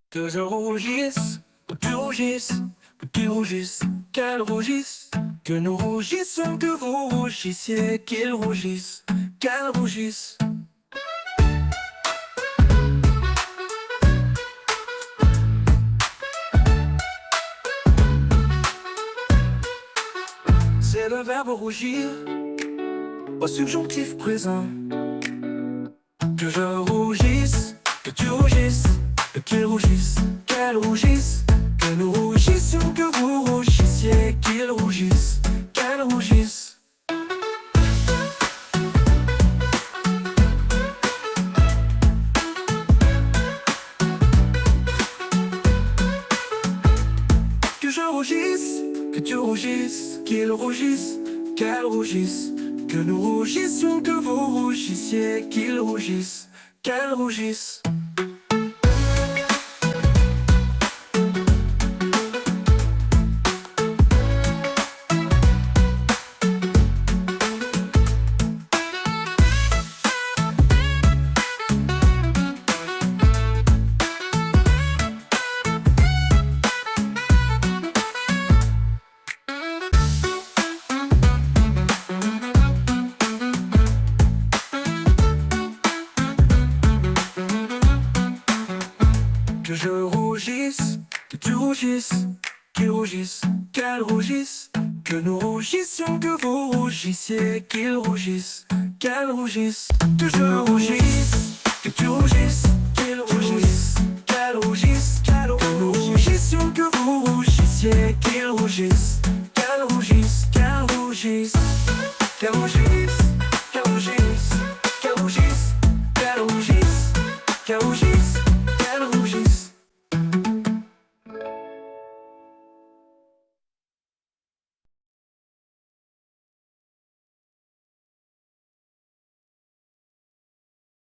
Que je rougisse, ou tu rougisses, ou tu rougisses, qu'elle rougisse. Que nous rougissons, que vous rougissiez, qu'ils rougissent, qu'elle rougisse. C'est le verbe rougir, au subjonctif présent. Que je rougisse, que tu rougisses, qu'il rougisse, qu'elle rougisse. Que nous rougissions, que vous rougissiez, qu'ils rougissent, qu'elle rougisse. Que je rougisse, que tu rougisses, qu'il rougisse, qu'elle rougisse. Que nous rougissions, que vous rougissiez, qu'ils rougissent, qu'elle rougisse. Que je rougisse, que tu rougisses, qu'ils rougissent, qu'elle rougisse. Que nous rougissions, que vous rougissiez, qu'ils rougissent, qu'elle rougisse. Que je rougisse, que tu rougisses, qu'ils rougissent, qu'elle rougisse. Que nous rougissions, que vous rougissiez, qu'ils rougissent, qu'elle rougisse, qu'elle rougisse. Qu'elle rougisse, qu'elle rougisse, qu'elle rougisse, qu'elle rougisse, qu'elle rougisse.